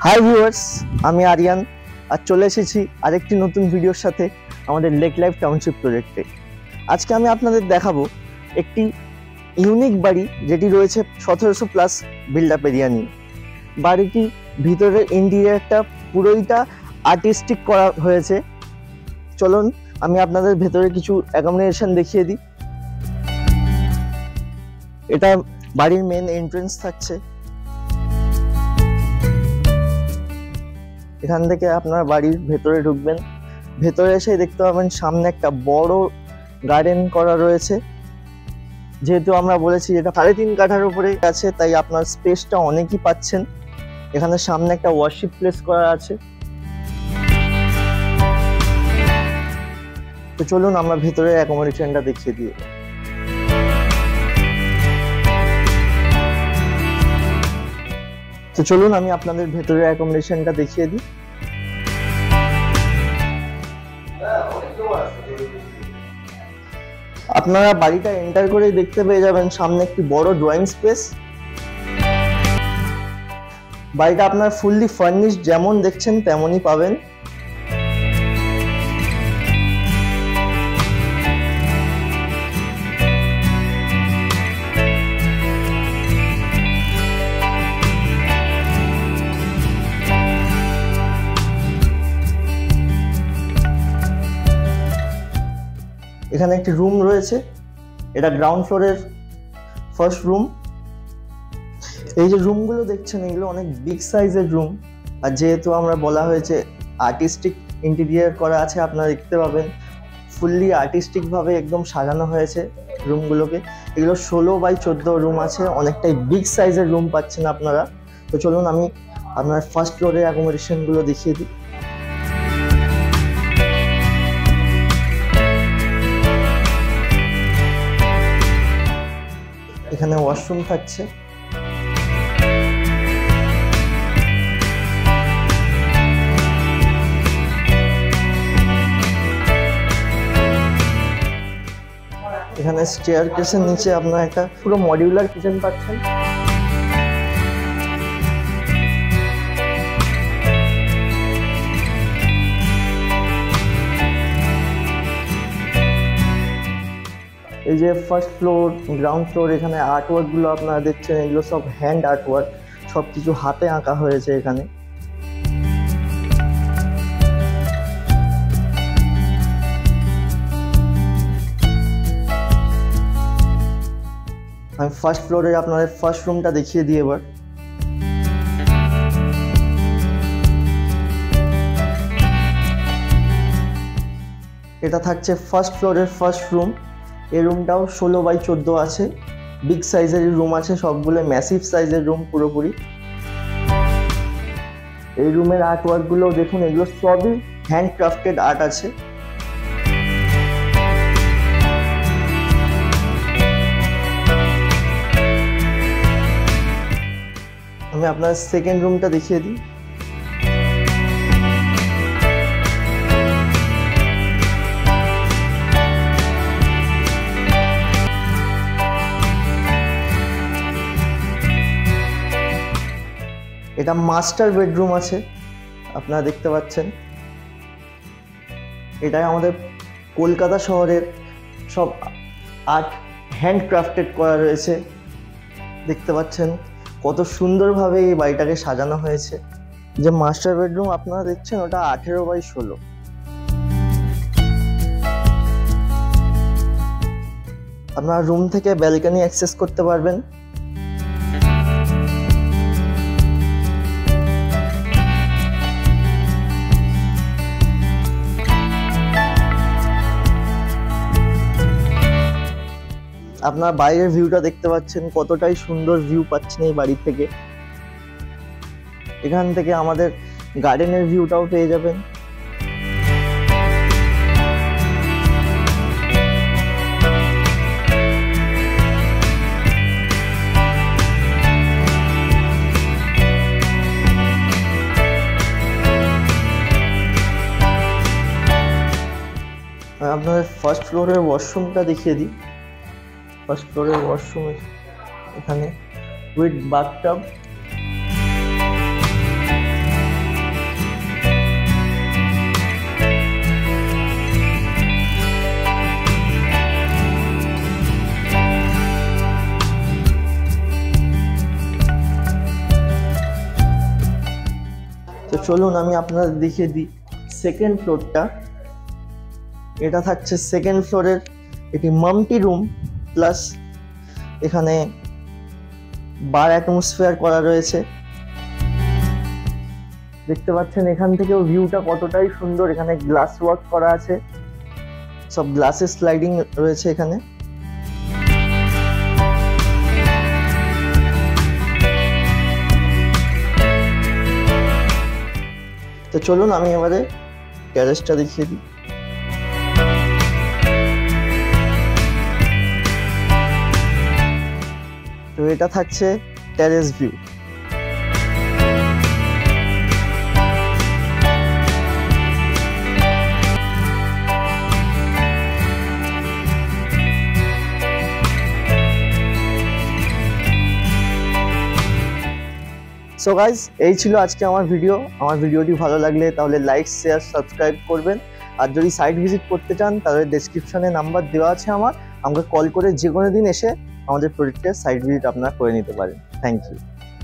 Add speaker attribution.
Speaker 1: Hi viewers, আমি আরিয়ান আর চলে এসেছি আরেকটি নতুন ভিডিওর সাথে আমাদের লেক লাইফ টাউনশিপ প্রজেক্টে। আজকে আমি আপনাদের দেখাবো একটি ইউনিক বাড়ি যেটি রয়েছে 1700+ বিল্ড আপ এরিয়া নিয়ে। বাড়িটি ভিতরের ইন্টেরিয়রটা পুরোইটা আর্টিস্টিক করা হয়েছে। চলুন আমি আপনাদের ভেতরে কিছু অ্যাকোমোডেশন দেখিয়ে দিই। এটা বাড়ির মেন এন্ট্রেন্স থাকছে। এখান থেকে আপনার বাড়ির ভেতরে ঢুকবেন, ভেতরে এসে দেখতে পাবেন সামনে একটা বড় গার্ডেন করা রয়েছে। যেহেতু আমরা বলেছি এটা 3.5 কাঠার উপরে আছে, তাই আপনার স্পেসটা অনেকই পাচ্ছেন। এখানে সামনে একটা ওয়ার্শিপ প্লেস করা আছে। তো চলুন আমরা ভেতরে অ্যাকোমোডেশনটা দেখিয়ে দিই। তো চলুন আমি আপনাদের ভেতরের অ্যাকোমোডেশনটা দেখিয়ে দিই। আপনারা বাড়িটা এন্টার করেই দেখতে পেয়ে যাবেন সামনে একটি বড় ড্রয়িং স্পেস। বাড়িটা আপনার ফুললি ফার্নিশড, যেমন দেখছেন তেমনই পাবেন। এখানে একটি রুম রয়েছে, এটা গ্রাউন্ড ফ্লোরের ফার্স্ট রুম। এই যে রুমগুলো দেখছেন এগুলো অনেক বিগ সাইজের রুম, আর যেহেতু আমরা বলা হয়েছে আর্টিস্টিক ইন্টেরিয়র করা আছে, আপনারা দেখতে পাবেন ফুললি আর্টিস্টিক ভাবে একদম সাজানো হয়েছে রুমগুলোকে। এগুলো 16x14 রুম আছে, অনেকটাই বিগ সাইজের রুম পাচ্ছেন আপনারা। তো চলুন আমি আপনার ফার্স্ট ফ্লোরের অ্যাকোমোডেশনগুলো দেখিয়ে দিই। এখানে ওয়াশরুম থাকছে। এখানে স্টেয়ারকেসের নিচে আপনার একটা পুরো মডিউলার কিচেন পাচ্ছেন। এই যে ফার্স্ট ফ্লোর, গ্রাউন্ড ফ্লোর, এখানে আর্টওয়ার্ক গুলো আপনারা দেখছেন, এগুলো সব হ্যান্ড আর্টওয়ার্ক, সবকিছু হাতে আঁকা হয়েছে এখানে। আমি ফার্স্ট ফ্লোরে আপনাদের ফার্স্ট রুমটা দেখিয়ে দিই এবার। এটা থাকছে ফার্স্ট ফ্লোরের ফার্স্ট রুম। এই রুমটাও 16x14 আছে, বিগ সাইজের রুম আছে, সবগুলো ম্যাসিভ সাইজের রুম পুরোপুরি। এই রুমের আর্টওয়ার্ক গুলো দেখুন, এগুলো সবই হ্যান্ড ক্রাফটেড আর্ট আছে। আমি আপনার সেকেন্ড রুমটা দেখিয়ে দিই। এটা মাস্টার বেডরুম আছে, আপনারা দেখতে পাচ্ছেন। এটাই আমাদের কলকাতা শহরের সব আর্ট হ্যান্ড ক্রাফটেড করা রয়েছে। দেখতে পাচ্ছেন কত সুন্দরভাবে এই বাড়িটাকে সাজানো হয়েছে। যে মাস্টার বেডরুম আপনারা দেখছেন ওটা 18x16। আপনারা রুম থেকে ব্যালকনি অ্যাক্সেস করতে পারবেন। আপনার বাইরের ভিউটা দেখতে পাচ্ছেন, কতটাই সুন্দর ভিউ পাচ্ছেন এই বাড়ি থেকে। এখান থেকে আমাদের গার্ডেনের ভিউটাও পেয়ে যাবেন। আপনাদের ফার্স্ট ফ্লোরের ওয়াশরুমটা দেখিয়ে দিই। ফার্স্ট ফ্লোরের ওয়াশরুম এখানে উইথ বাথটাব। তো চলুন আমি আপনাদের দেখিয়ে দিই সেকেন্ড ফ্লোরটা। এটা থাকছে সেকেন্ড ফ্লোরের একটি মাল্টি রুম, প্লাস এখানে বার অ্যাটমসফিয়ার করা রয়েছে। দেখতে পাচ্ছেন এখান থেকেও ভিউটা কতটাই সুন্দর। এখানে গ্লাস ওয়ার্ক করা আছে, সব গ্লাসের স্লাইডিং রয়েছে এখানে। তো চলুন আমি এবারে ট্যারেসটা দেখিয়ে দিই। তো এটা থাকছে ট্যারেস ভিউ। সো গাইজ, এই ছিল আজকে আমার ভিডিও। আমার ভিডিওটি ভালো লাগলে তাহলে লাইক, শেয়ার, সাবস্ক্রাইব করবেন। আর যদি সাইট ভিজিট করতে চান তাহলে ডেসক্রিপশনে নাম্বার দেওয়া আছে আমাকে কল করে যে কোনো দিন এসে আমাদের প্রজেক্টের সাইট ভিজিট আপনারা করে নিতে পারেন। Thank you.